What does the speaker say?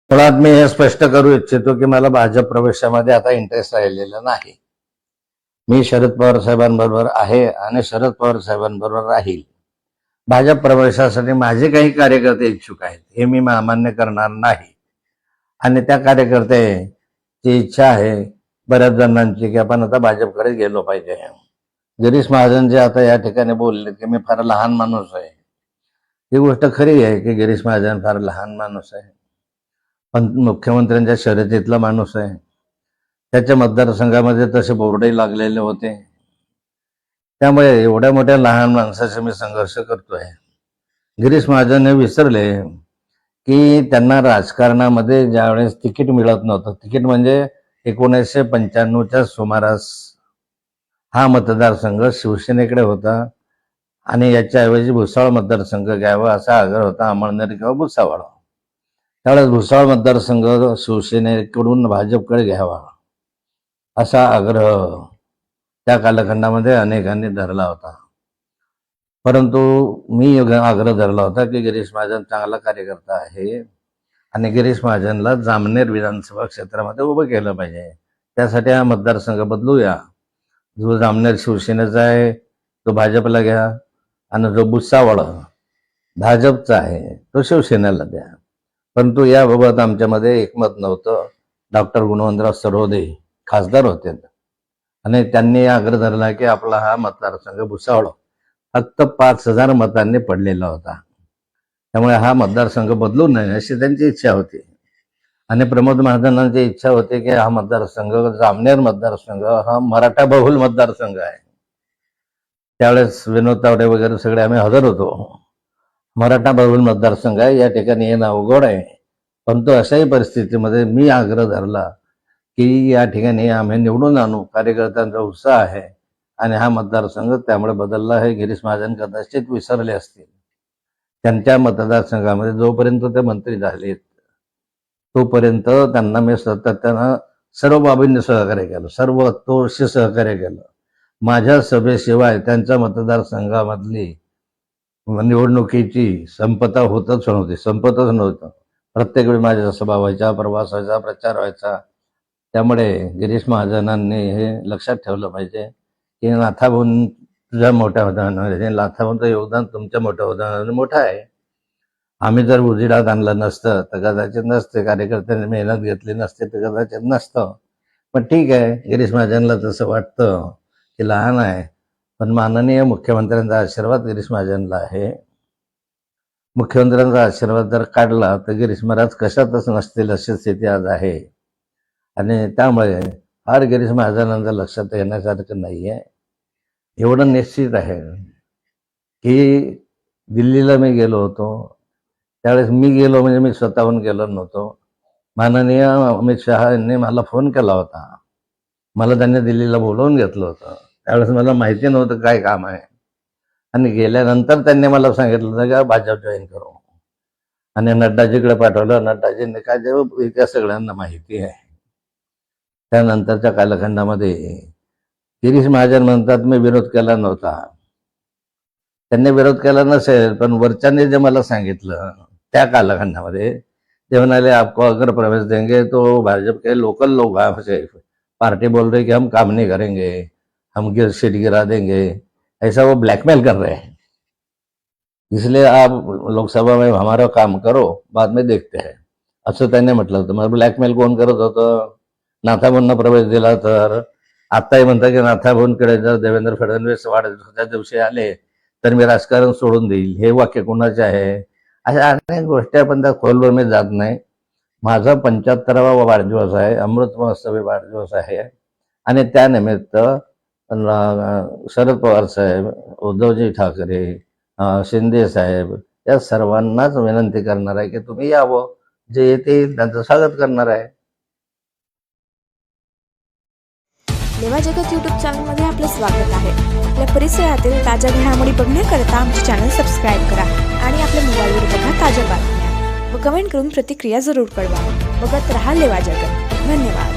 मुळात मी हे स्पष्ट करू इच्छितो की मला भाजप प्रवेशामध्ये आता इंटरेस्ट राहिलेला नाही. मी शरद पवार साहेबांबरोबर आहे आणि शरद पवार साहेबांबरोबर राहील. भाजप प्रवेशासाठी माझे काही कार्यकर्ते इच्छुक आहेत, हे मी मान्य करणार नाही. आणि त्या कार्यकर्त्याची इच्छा आहे बऱ्याच जणांची की आपण आता भाजपकडे गेलो पाहिजे. गिरीश महाजन जे आता या ठिकाणी बोलले की मी फार लहान माणूस आहे, ही गोष्ट खरी आहे की गिरीश महाजन फार लहान माणूस आहे, पण मुख्यमंत्र्यांच्या शर्यतीतला माणूस आहे. त्याच्या मतदारसंघामध्ये तसे बोर्डही लागलेले होते. त्यामुळे एवढ्या मोठ्या लहान माणसाशी मी संघर्ष करतोय. गिरीश महाजन हे विसरले की त्यांना राजकारणामध्ये ज्यावेळेस तिकीट मिळत नव्हतं, तिकीट म्हणजे 1995च्या सुमारास हा मतदारसंघ शिवसेनेकडे होता आणि याच्याऐवजी भुसावळ मतदारसंघ घ्यावा असा आग्रह होता, अमळनेर किंवा भुसावळ. त्यावेळेस भुसावळ मतदारसंघ शिवसेनेकडून भाजपकडे घ्यावा असा आग्रह त्या कालखंडामध्ये अनेकांनी धरला होता. परंतु मी आग्रह धरला होता की गिरीश महाजन चांगला कार्यकर्ता आहे आणि गिरीश महाजनला जामनेर विधानसभा क्षेत्रामध्ये उभं केलं पाहिजे. त्यासाठी हा मतदारसंघ बदलूया. जो जामनेर शिवसेनेचा आहे तो भाजपला घ्या आणि जो भुसावळ भाजपचा आहे तो शिवसेनेला द्या. परंतु याबाबत आमच्यामध्ये एकमत नव्हतं. डॉक्टर गुणवंतराव सरोदे खासदार होते आणि त्यांनी आग्रह धरला की आपला हा मतदारसंघ भुसावळ फक्त 5,000 मतांनी पडलेला होता, त्यामुळे हा मतदारसंघ बदलू नये अशी त्यांची इच्छा होती. आणि प्रमोद महाजनांची इच्छा होती की हा मतदारसंघ जामनेर मतदारसंघ हा मराठा बहुल मतदारसंघ आहे. त्यावेळेस विनोद तावडे वगैरे सगळे आम्ही हजर होतो. मराठा बहुल मतदारसंघ आहे, या ठिकाणी येणं अवघड आहे. परंतु अशाही परिस्थितीमध्ये मी आग्रह धरला की या ठिकाणी आम्ही निवडून आणू, कार्यकर्त्यांचा उत्साह आहे आणि हा मतदारसंघ त्यामुळे बदलला आहे. गिरीश महाजन कदाचित विसरले असतील. त्यांच्या मतदारसंघामध्ये जोपर्यंत ते मंत्री झालेत तोपर्यंत त्यांना मी सातत्यानं सर्व बाबींनी सहकार्य केलं, सर्व तोशी सहकार्य केलं. माझ्या सभेशिवाय त्यांच्या मतदारसंघामधली निवडणुकीची संपता होतच नव्हतं. प्रत्येक वेळी माझ्या सभा व्हायच्या, प्रवास व्हायचा, प्रचार व्हायचा. त्यामुळे गिरीश महाजनांनी हे लक्षात ठेवलं पाहिजे की नाथाभाऊन तुझ्या मोठ्या होत्या, नाथाभाऊंचं योगदान तुमच्या मोठ्या होत्या मोठं आहे. आम्ही जर उजेडात आणलं नसतं तर कदाचित नसते, कार्यकर्त्यांनी मेहनत घेतली नसते तर कदाचित नसतं. पण ठीक आहे, गिरीश महाजनला तसं वाटतं की लहान आहे, पण माननीय मुख्यमंत्र्यांचा आशीर्वाद गिरीश महाजनला आहे. मुख्यमंत्र्यांचा आशीर्वाद जर काढला तर गिरीश महाराज कशातच नसतील अशी स्थिती आज आहे. आणि त्यामुळे फार गिरीश महाजनांचं लक्षात येण्यासारखं नाही आहे. एवढं निश्चित आहे की दिल्लीला मी गेलो होतो, त्यावेळेस मी गेलो म्हणजे मी स्वतःहून गेलो नव्हतो. माननीय अमित शहा यांनी मला फोन केला होता, मला त्यांनी दिल्लीला बोलवून घेतलं होतं. त्यावेळेस मला माहिती नव्हतं काय काम आहे आणि गेल्यानंतर त्यांनी मला सांगितलं होतं की भाजप जॉईन करू आणि नड्डाजीकडे पाठवलं. नड्डाजींनी काय जेव्हा त्या सगळ्यांना माहिती आहे. त्यानंतरच्या कालखंडामध्ये गिरीश महाजन म्हणतात मी विरोध केला नव्हता. त्यांनी विरोध केला नसेल, पण वरच्यांनी जे मला सांगितलं त्या कालखंडामध्ये ते म्हणाले आपको अगर प्रवेश देंगे तो भाजप के लोकल लोग पार्टी बोल रहे कि हम काम नहीं करेंगे, हम सीट गिरा देंगे, ऐसा वो ब्लैकमेल कर रहे हैं, इसलिए आप लोकसभा में हमारा काम करो, बाद में देखते हैं असं त्यांनी म्हटलं होतं. मग ब्लॅकमेल कोण करत होतं? नाथाभाऊंना प्रवेश दिला तर आत्ताही म्हणतात की नाथाभाऊंकडे जर देवेंद्र फडणवीस वाढदिवसाच्या दिवशी आले तर मी राजकारण सोडून देईल, हे वाक्य कोणाचे आहे? अशा अनेक गोष्टी आपण त्या खोलवर मी जात नाही. माझा 75वा वाढदिवस आहे, अमृत महोत्सवी वाढदिवस आहे आणि त्यानिमित्त शरद पवार साहेब, उद्धवजी ठाकरे, शिंदे साहेब या सर्वांनाच विनंती करणार आहे की तुम्ही यावं, जे येतील त्यांचं स्वागत करणार आहे. लेवा जगत यूट्यूब चॅनलमध्ये आपलं स्वागत आहे. आपल्या परिसरातील ताज्या घडामोडी बघण्याकरता आमचे चॅनल सबस्क्राईब करा आणि आपल्या मोबाईलवर बघा ताज्या बातम्या व कमेंट करून प्रतिक्रिया जरूर कळवा. बघत रहा लेवा जगत. धन्यवाद.